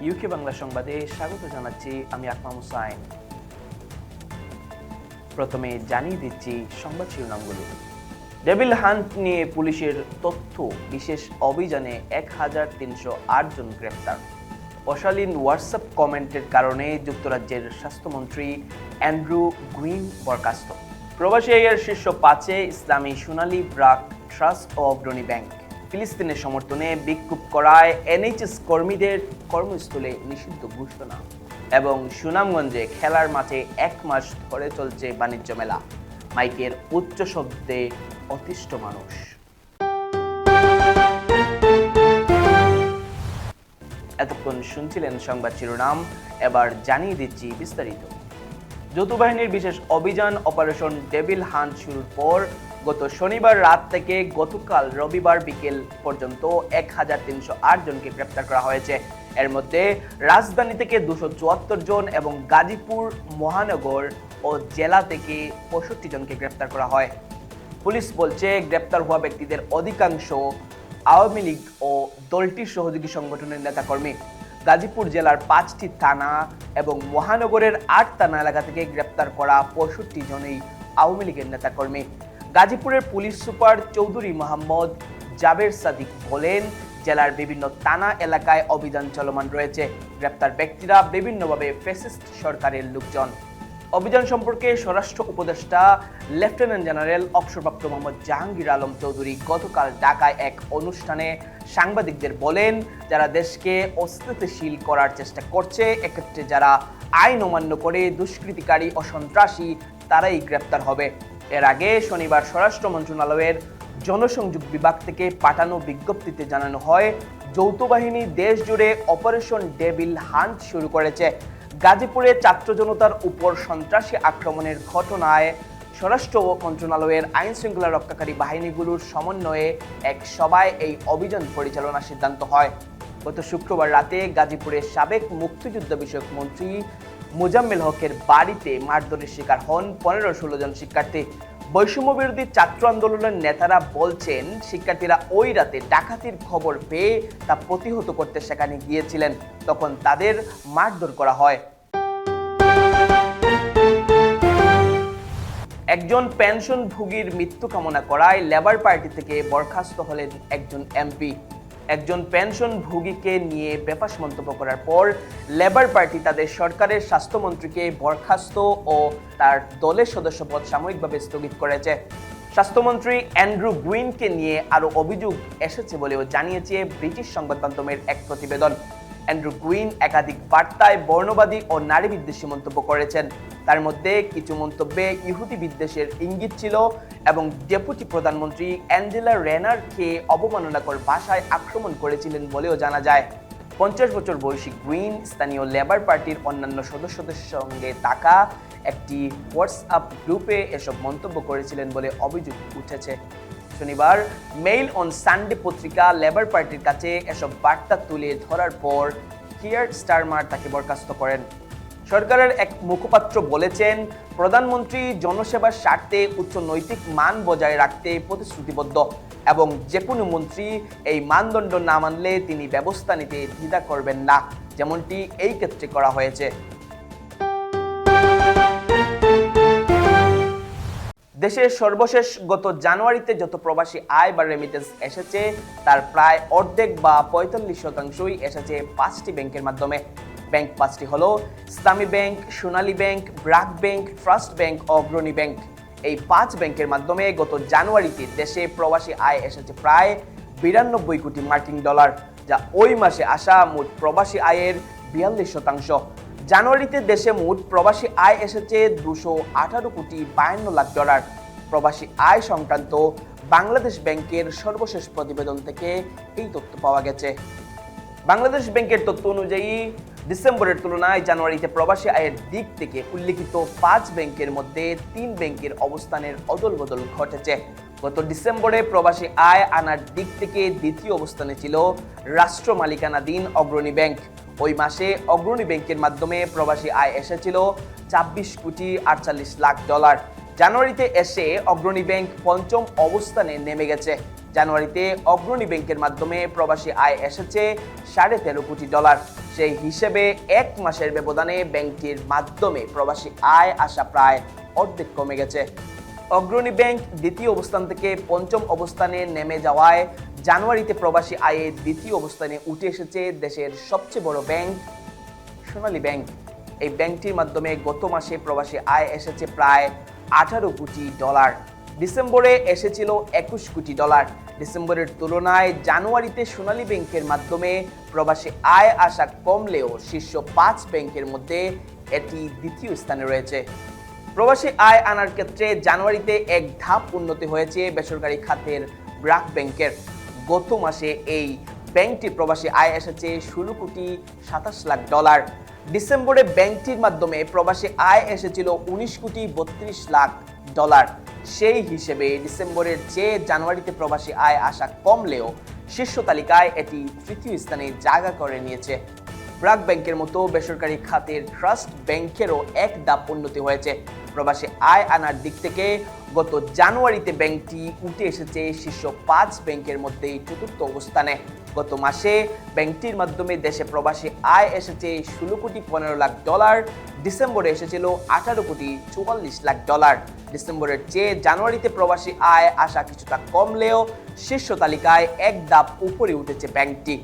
UK Bangla সংবাদে স্বাগত জানাচ্ছি আমি আকমাম হুসাইন। প্রথমে জানিয়ে দিচ্ছি সংবাদ শিরোনামগুলো। ডেভিল হান্ট নিয়ে পুলিশের তথ্য, বিশেষ অভিযানে 1308 জন গ্রেফতার। অশালীন হোয়াটসঅ্যাপ কমেন্টের কারণে যুক্তরাজ্যের স্বাস্থ্যমন্ত্রী অ্যান্ড্রু গুইন বরখাস্ত। প্রবাসী আয়ের শীর্ষ 5-এ ইসলামী সোনালী ব্রাক ট্রাস্ট ও অগ্রণী ব্যাংক। ফিলিস্তিনের সমর্থনে বিক্ষোভ করায় এনএইচএস কর্মীদের কর্মস্থলে নিষিদ্ধ ঘোষণা। এবং সুনামগঞ্জে খেলার মাঠে 1 মাস ধরে চলছে বাণিজ্য মেলা। মাইকের উচ্চ শব্দে অতিষ্ঠ মানুষ। এতক্ষণ শুনছিলেন সংবাদ শিরোনাম, এবার জানিয়ে দিচ্ছি বিস্তারিত। যৌথ বাহিনীর বিশেষ অভিযান অপারেশন ডেভিল হান্ট শুরুর পর গত শনিবার রাত থেকে গতকাল রবিবার বিকেল পর্যন্ত 1308 জনকে গ্রেপ্তার করা হয়েছে। এর মধ্যে রাজধানী থেকে 274 জন এবং গাজীপুর মহানগর ও জেলা থেকে 65 জনকে গ্রেপ্তার করা হয়। পুলিশ বলছে, গ্রেপ্তার হওয়া ব্যক্তিদের অধিকাংশ আওয়ামী লীগ ও দলটির সহযোগী সংগঠনের নেতাকর্মী। গাজীপুর জেলার 5টি থানা এবং মহানগরের 8 থানা এলাকা থেকে গ্রেপ্তার করা 65 জনই আওয়ামী লীগের নেতাকর্মী। গাজীপুরের পুলিশ সুপার চৌধুরী মোহাম্মদ জাবের সাদিক বলেন, জেলার বিভিন্ন থানা এলাকায় অভিযান চলমান রয়েছে। গ্রেপ্তার ব্যক্তিরা বিভিন্নভাবে ফ্যাসিস্ট সরকারের লোকজন। অভিযান সম্পর্কে স্বরাষ্ট্র উপদেষ্টা লেফটেন্যান্ট জেনারেল অবসরপ্রাপ্ত মোহাম্মদ জাহাঙ্গীর আলম চৌধুরী গতকাল ঢাকায় এক অনুষ্ঠানে সাংবাদিকদের বলেন, যারা দেশকে অস্থিতিশীল করার চেষ্টা করছে, এক্ষেত্রে যারা আইন অমান্য করে দুষ্কৃতিকারী ও সন্ত্রাসী, তারাই গ্রেপ্তার হবে। এর আগে শনিবার স্বরাষ্ট্র মন্ত্রণালয়ের জনসংযোগ বিভাগ থেকে পাঠানো বিজ্ঞপ্তিতে জানানো হয়, যৌথ বাহিনী দেশ জুড়ে অপারেশন ডেভিল হান্ট শুরু করেছে। গাজীপুরে ছাত্র জনতার উপর সন্ত্রাসী আক্রমণের ঘটনায় স্বরাষ্ট্র মন্ত্রণালয়ের আইন শৃঙ্খলা রক্ষাকারী বাহিনীগুলোর সমন্বয়ে এক সভায় এই অভিযান পরিচালনার সিদ্ধান্ত হয়। গত শুক্রবার রাতে গাজীপুরের সাবেক মুক্তিযুদ্ধ বিষয়ক মন্ত্রী মোজাম্মেল হকের বাড়িতে মারধরের শিকার হন 15-16 জন শিক্ষার্থী। বৈষম্য বিরোধী ছাত্র আন্দোলনের নেতারা বলছেন, শিক্ষার্থীরা ওই রাতে ডাকাতির খবর পেয়ে তা প্রতিহত করতে সেখানে গিয়েছিলেন, তখন তাদের মারধর করা হয়। একজন পেনশনভোগীর মৃত্যু কামনা করায় লেবার পার্টি থেকে বরখাস্ত হলেন একজন এমপি। একজন পেনশনভোগীকে নিয়ে বেফাস মন্তব্য করার পর লেবার পার্টি তাদের সরকারের স্বাস্থ্যমন্ত্রীকে বরখাস্ত ও তার দলের সদস্যপদ সাময়িকভাবে স্থগিত করেছে। স্বাস্থ্যমন্ত্রী অ্যান্ড্রু গুইনকে নিয়ে আরও অভিযোগ এসেছে বলেও জানিয়েছে ব্রিটিশ সংবাদ মাধ্যমের এক প্রতিবেদন। অ্যান্ড্রু গুইন একাধিক বার্তায় বর্ণবাদী ও নারী বিদ্বেষী মন্তব্য করেছেন। তার মধ্যে কিছু মন্তব্যে ইহুদি বিদ্বেষের ইঙ্গিত ছিল এবং ডেপুটি প্রধানমন্ত্রী অ্যাঞ্জেলা রেনারকে অবমাননাকর ভাষায় আক্রমণ করেছিলেন বলেও জানা যায়। 50 বছর বয়সী গুইন স্থানীয় লেবার পার্টির অন্যান্য সদস্যদের সঙ্গে থাকা একটি হোয়াটসঅ্যাপ গ্রুপে এসব মন্তব্য করেছিলেন বলে অভিযোগ উঠেছে। শনিবার মেইল অন সানডে পত্রিকা লেবার পার্টির কাছে এসব বার্তা তুলে ধরার পর কিয়ার স্টারমার তাকে বরখাস্ত করেন। সরকারের এক মুখপাত্র বলেছেন, প্রধানমন্ত্রী জনসেবার স্বার্থে উচ্চ নৈতিক মান বজায় রাখতে প্রতিশ্রুতিবদ্ধ এবং যে কোনো মন্ত্রী এই মানদণ্ড না মানলে তিনি ব্যবস্থা নিতে দ্বিধা করবেন না, যেমনটি এই ক্ষেত্রে করা হয়েছে। দেশের সর্বশেষ গত জানুয়ারিতে যত প্রবাসী আয় বা রেমিটেন্স এসেছে তার প্রায় অর্ধেক বা 45% এসেছে 5টি ব্যাংকের মাধ্যমে। ব্যাংক 5টি হলো Islami bank, Sonali bank, BRAC bank, trust bank, Agrani bank. এই 5 ব্যাংকের মাধ্যমে গত জানুয়ারিতে দেশে প্রবাসী আয় এসেছে প্রায় 92 কোটি মার্কিন ডলার, যা ওই মাসে আসা মোট প্রবাসী আয়ের 42%। জানুয়ারিতে দেশে মোট প্রবাসী আয় এসেছে 218 কোটি 52 লাখ ডলার। প্রবাসী আয় সংক্রান্ত বাংলাদেশ ব্যাংকের সর্বশেষ প্রতিবেদন থেকে এই তথ্য পাওয়া গেছে। বাংলাদেশ ব্যাংকের তথ্য অনুযায়ী ডিসেম্বরের তুলনায় জানুয়ারিতে প্রবাসী আয়ের দিক থেকে উল্লেখিত 5 ব্যাংকের মধ্যে 3 ব্যাংকের অবস্থানের অদলবদল ঘটেছে। গত ডিসেম্বরে প্রবাসী আয় আনার দিক থেকে দ্বিতীয় অবস্থানে ছিল রাষ্ট্র মালিকানাধীন অগ্রণী ব্যাংক। ওই মাসে অগ্রণী ব্যাংকের মাধ্যমে প্রবাসী আয় এসেছিল 26 কোটি 48 লাখ ডলার। জানুয়ারিতে এসে অগ্রণী ব্যাংক পঞ্চম অবস্থানে নেমে গেছে। জানুয়ারিতে অগ্রণী ব্যাংকের মাধ্যমে প্রবাসী আয় এসেছে $13.5 কোটি। সেই হিসেবে এক মাসের ব্যবধানে ব্যাংকটির মাধ্যমে প্রবাসী আয় আসা প্রায় অর্ধেক কমে গেছে। অগ্রণী ব্যাংক দ্বিতীয় অবস্থান থেকে পঞ্চম অবস্থানে নেমে যাওয়ায় জানুয়ারিতে প্রবাসী আয়ে দ্বিতীয় অবস্থানে উঠে এসেছে দেশের সবচেয়ে বড় ব্যাংক সোনালী ব্যাংক। এই ব্যাংকটির মাধ্যমে গত মাসে প্রবাসী আয় এসেছে প্রায় $18 কোটি। ডিসেম্বরে এসেছিল $21 কোটি। ডিসেম্বরের তুলনায় জানুয়ারিতে সোনালী ব্যাংকের মাধ্যমে প্রবাসী আয় আসা কমলেও শীর্ষ 5 ব্যাংকের মধ্যে এটি দ্বিতীয় স্থানে রয়েছে। প্রবাসী আয় আনার ক্ষেত্রে জানুয়ারিতে এক ধাপ উন্নতি হয়েছে বেসরকারি খাতের ব্র্যাক ব্যাংকের। গত মাসে এই ব্যাংকটির প্রবাসী আয় এসেছে $16.27 লাখ। ডিসেম্বরে ব্যাংকটির মাধ্যমে প্রবাসী আয় এসেছিল $19.32 লাখ। সেই হিসেবে ডিসেম্বরের চেয়ে জানুয়ারিতে প্রবাসী আয় আসা কমলেও শীর্ষ তালিকায় এটি তৃতীয় স্থানে জায়গা করে নিয়েছে। ব্র্যাক ব্যাংকের মতো বেসরকারি খাতের ট্রাস্ট ব্যাংকেরও এক ধাপ উন্নতি হয়েছে। প্রবাসী আয় আনার দিক থেকে গত জানুয়ারিতে ব্যাংকটি উঠে এসেছে শীর্ষ 5 ব্যাংকের মধ্যে চতুর্থ অবস্থানে। গত মাসে ব্যাংকটির মাধ্যমে দেশে প্রবাসী আয় এসেছে $16.15 লাখ। ডিসেম্বরে এসেছিল $18.44 লাখ। ডিসেম্বরের চেয়ে জানুয়ারিতে প্রবাসী আয় আসা কিছুটা কমলেও শীর্ষ তালিকায় এক ধাপ উপরে উঠেছে ব্যাংকটি।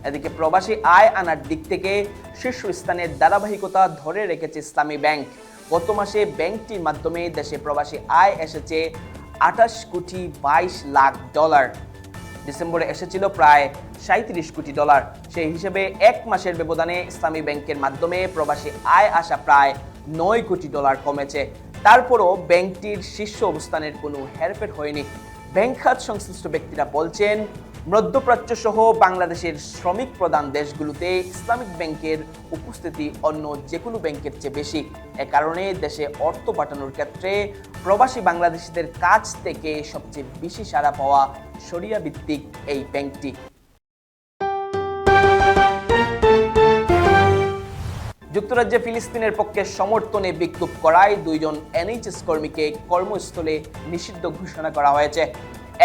এদিকে প্রবাসী আয় আনার দিক থেকে শীর্ষস্থানের ধারাবাহিকতা ধরে রেখেছে ইসলামী ব্যাংক। গত মাসে ব্যাংকটির মাধ্যমে দেশে প্রবাসী আয় এসেছে $28.22 লাখ। ডিসেম্বরে এসেছিল প্রায় $37 কোটি। সেই হিসেবে এক মাসের ব্যবধানে ইসলামী ব্যাংকের মাধ্যমে প্রবাসী আয় আসা প্রায় $9 কোটি কমেছে। তারপরও ব্যাংকটির শীর্ষ অবস্থানের কোনো হেরফের হয়নি। ব্যাংক খাত সংশ্লিষ্ট ব্যক্তিরা বলছেন, মধ্যপ্রাচ্য সহ বাংলাদেশের শ্রমিক প্রধান দেশগুলোতে ইসলামিক ব্যাংকের উপস্থিতি অন্য যে কোনো ব্যাংকের চেয়ে বেশি। এ কারণে দেশে অর্থ পাঠানোর ক্ষেত্রে প্রবাসী বাংলাদেশিদের কাছ থেকে সবচেয়ে বেশি সাড়া পাওয়া শরিয়া ভিত্তিক এই ব্যাংকটি। যুক্তরাজ্যে ফিলিস্তিনের পক্ষে সমর্থনে বিক্ষোভ করায় 2 জন এনএইচএস কর্মীকে কর্মস্থলে নিষিদ্ধ ঘোষণা করা হয়েছে।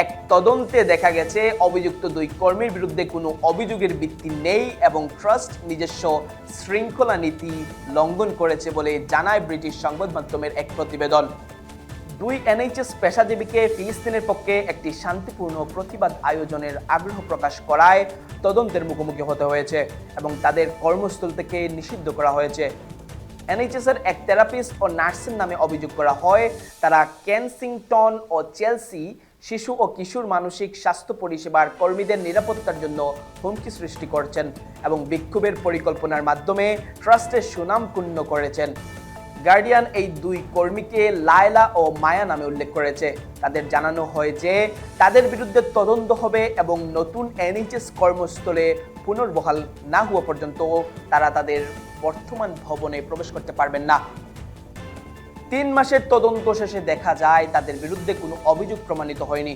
এক তদন্তে দেখা গেছে অভিযুক্ত 2 কর্মীর বিরুদ্ধে কোনো অভিযোগের ভিত্তি নেই এবং ট্রাস্ট নিজস্ব শৃঙ্খলা নীতি লঙ্ঘন করেছে বলে জানায় ব্রিটিশ সংবাদ মাধ্যমের এক প্রতিবেদন। 2 এনএইচএস পেশাজীবীকে ফিলিস্তিনের পক্ষে একটি শান্তিপূর্ণ প্রতিবাদ আয়োজনের আগ্রহ প্রকাশ করায় তদন্তের মুখোমুখি হতে হয়েছে এবং তাদের কর্মস্থল থেকে নিষিদ্ধ করা হয়েছে। এনএইচএস এর এক থেরাপিস্ট ও নার্সের নামে অভিযোগ করা হয় তারা কেনসিংটন ও চেলসি শিশু ও কিশোর মানসিক স্বাস্থ্য পরিষেবার কর্মীদের নিরাপত্তার জন্য হুমকি সৃষ্টি করছেন এবং বিক্ষোভের পরিকল্পনার মাধ্যমে ট্রাস্টের সুনাম ক্ষুণ্ণ করেছেন। গার্ডিয়ান এই 2 কর্মীকে লায়লা ও মায়া নামে উল্লেখ করেছে। তাদের জানানো হয় যে তাদের বিরুদ্ধে তদন্ত হবে এবং নতুন এনএইচএস কর্মস্থলে পুনর্বহাল না হওয়া পর্যন্ত তারা তাদের বর্তমান ভবনে প্রবেশ করতে পারবেন না। 3 মাসের তদন্ত শেষে দেখা যায় তাদের বিরুদ্ধে কোনো অভিযোগ প্রমাণিত হয়নি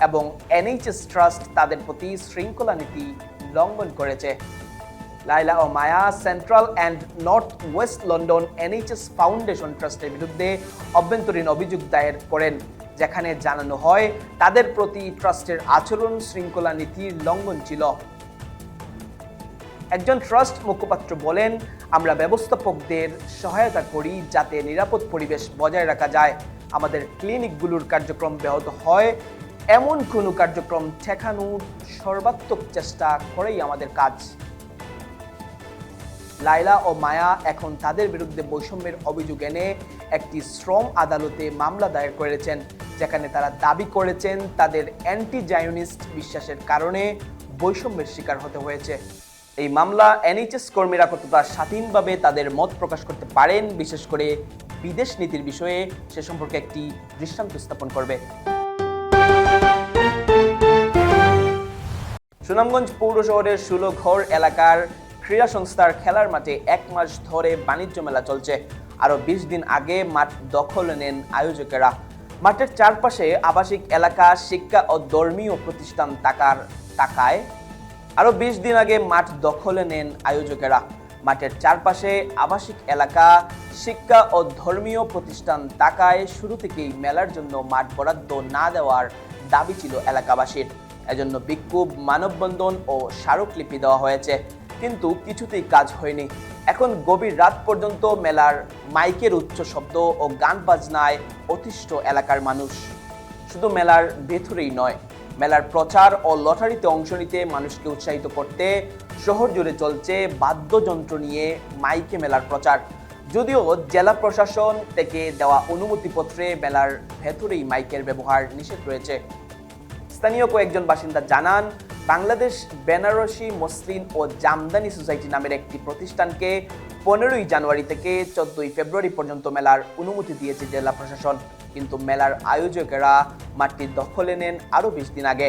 এবং এনএইচএস ট্রাস্ট তাদের প্রতি শৃঙ্খলা নীতি লঙ্ঘন করেছে। লাইলা ও Maya central and north west London NHS foundation ট্রাস্টের বিরুদ্ধে অভ্যন্তরীণ অভিযোগ দায়ের করেন, যেখানে জানানো হয় তাদের প্রতি ট্রাস্টের আচরণ শৃঙ্খলা নীতির লঙ্ঘন ছিল। একজন ট্রাস্ট মুখপাত্র বলেন, আমরা ব্যবস্থাপকদের সহায়তা করি যাতে নিরাপদ পরিবেশ বজায় রাখা যায়। আমাদের ক্লিনিকগুলোর কার্যক্রম ব্যাহত হয় এমন কোনো কার্যক্রম ঠেকানোর সর্বাত্মক চেষ্টা করেই আমাদের কাজ। লাইলা ও মায়া এখন তাদের বিরুদ্ধে বৈষম্যের অভিযোগ এনে একটি শ্রম আদালতে মামলা দায়ের করেছেন, যেখানে তারা দাবি করেছেন তাদের অ্যান্টি জায়োনিস্ট বিশ্বাসের কারণে বৈষম্যের শিকার হতে হয়েছে। এই মামলা এনএইচএস কর্মীরা কতটা স্বাধীনভাবে তাদের মত প্রকাশ করতে পারেন, বিশেষ করে বিদেশ নীতির বিষয়ে, সে সম্পর্কে একটি দৃষ্টান্ত স্থাপন করবে। সুনামগঞ্জ পৌর শহরের 16 ঘর এলাকার ক্রীড়া সংস্থার খেলার মাঠে 1 মাস ধরে বাণিজ্য মেলা চলছে। আরো 20 দিন আগে মাঠ দখল নেন আয়োজকেরা। মাঠের চারপাশে আবাসিক এলাকা, শিক্ষা ও ধর্মীয় প্রতিষ্ঠান থাকায় আরো 20 দিন আগে মাঠ দখলে নেন আয়োজকেরা। মাঠের চারপাশে আবাসিক এলাকা, শিক্ষা ও ধর্মীয় প্রতিষ্ঠান থাকায় শুরু থেকেই মেলার জন্য মাঠ বরাদ্দ না দেওয়ার দাবি ছিল এলাকাবাসীর। এজন্য বিক্ষোভ, মানববন্ধন ও স্মারকলিপি দেওয়া হয়েছে, কিন্তু কিছুতেই কাজ হয়নি। এখন গভীর রাত পর্যন্ত মেলার মাইকের উচ্চ শব্দ ও গান বাজনায় অতিষ্ঠ এলাকার মানুষ। শুধু মেলার ভেতরেই নয়, মেলার প্রচার ও লটারিতে অংশ নিতে মানুষকে উৎসাহিত করতে শহর জুড়ে চলছে বাদ্যযন্ত্র নিয়ে মাইকে মেলার প্রচার। যদিও জেলা প্রশাসন থেকে দেওয়া অনুমতিপত্রে মেলার ভেতরেই মাইকের ব্যবহার নিষেধ রয়েছে। স্থানীয় কয়েকজন বাসিন্দা জানান, বাংলাদেশ বেনারসি মুসলিম ও জামদানি সোসাইটি নামের একটি প্রতিষ্ঠানকে 15ই জানুয়ারি থেকে 14ই ফেব্রুয়ারি পর্যন্ত মেলার অনুমতি দিয়েছে জেলা প্রশাসন, কিন্তু মেলার আয়োজকেরা মাঠটি দখলে নেন আরও 20 দিন আগে।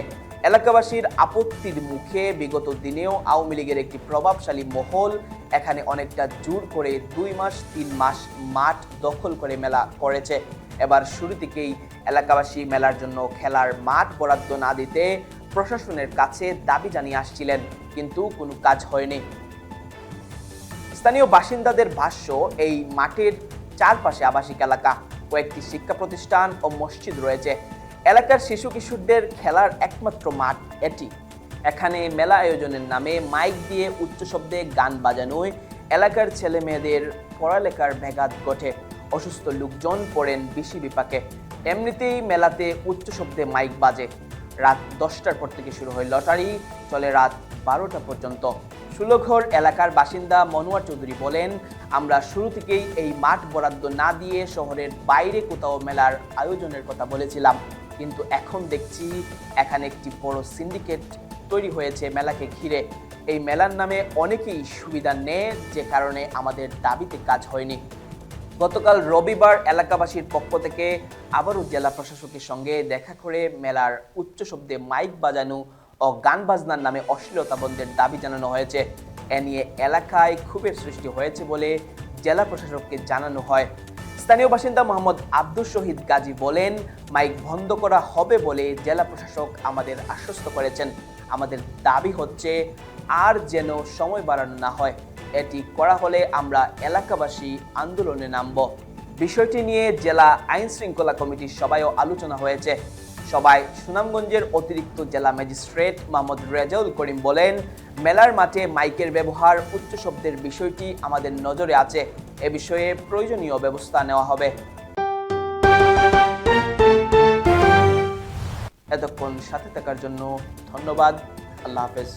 এলাকাবাসীর আপত্তির মুখে বিগত দিনেও আওয়ামী লীগের একটি প্রভাবশালী মহল এখানে অনেকটা জোর করে 2 মাস 3 মাস মাঠ দখল করে মেলা করেছে। এবার শুরু থেকেই এলাকাবাসী মেলার জন্য খেলার মাঠ বরাদ্দ না দিতে প্রশাসনের কাছে দাবি জানিয়ে আসছিলেন, কিন্তু কোনো কাজ হয়নি। স্থানীয় বাসিন্দাদের ভাষ্য, এই মাঠের চারপাশে আবাসিক এলাকা, কয়েকটি শিক্ষা প্রতিষ্ঠান ও মসজিদ রয়েছে। এলাকার শিশু কিশোরদের খেলার একমাত্র মাঠ এটি। এখানে মেলা আয়োজনের নামে মাইক দিয়ে উচ্চ শব্দে গান বাজানোয় এলাকার ছেলে মেয়েদের পড়ালেখার ব্যাঘাত ঘটে। অসুস্থ লোকজন পড়েন বেশি বিপাকে। এমনিতেই মেলাতে উচ্চ শব্দে মাইক বাজে। রাত 10টার পর থেকে শুরু হয় লটারি, চলে রাত 12টা পর্যন্ত। ষোলঘর এলাকার বাসিন্দা মনোয়ার চৌধুরী বলেন, আমরা শুরু থেকেই এই মাঠ বরাদ্দ না দিয়ে শহরের বাইরে কোথাও মেলার আয়োজনের কথা বলেছিলাম, কিন্তু এখন দেখছি এখানে একটি বড় সিন্ডিকেট তৈরি হয়েছে মেলাকে ঘিরে। এই মেলার নামে অনেকেই সুবিধা নেয়, যে কারণে আমাদের দাবিতে কাজ হয়নি। গতকাল রবিবার এলাকাবাসীর পক্ষ থেকে আবারও জেলা প্রশাসকের সঙ্গে দেখা করে মেলার উচ্চ শব্দে মাইক বাজানো ও গান বাজনার নামে অশ্লীলতা বন্ধের দাবি জানানো হয়েছে। এ নিয়ে এলাকায় ক্ষোভের সৃষ্টি হয়েছে বলে জেলা প্রশাসককে জানানো হয়। স্থানীয় বাসিন্দা মোহাম্মদ আব্দুল শহীদ গাজী বলেন, মাইক বন্ধ করা হবে বলে জেলা প্রশাসক আমাদের আশ্বস্ত করেছেন। আমাদের দাবি হচ্ছে আর যেন সময় বাড়ানো না হয়। এটি করা হলে আমরা এলাকাবাসী আন্দোলনে নামব। বিষয়টি নিয়ে জেলা আইন শৃঙ্খলা কমিটির সভায়ও আলোচনা হয়েছে। সভায় সুনামগঞ্জের অতিরিক্ত জেলা ম্যাজিস্ট্রেট মোহাম্মদ রেজাউল করিম বলেন, মেলার মাঠে মাইকের ব্যবহার, উচ্চ শব্দের বিষয়টি আমাদের নজরে আছে। এ বিষয়ে প্রয়োজনীয় ব্যবস্থা নেওয়া হবে। এতক্ষণ সাথে থাকার জন্য ধন্যবাদ। আল্লাহ হাফেজ।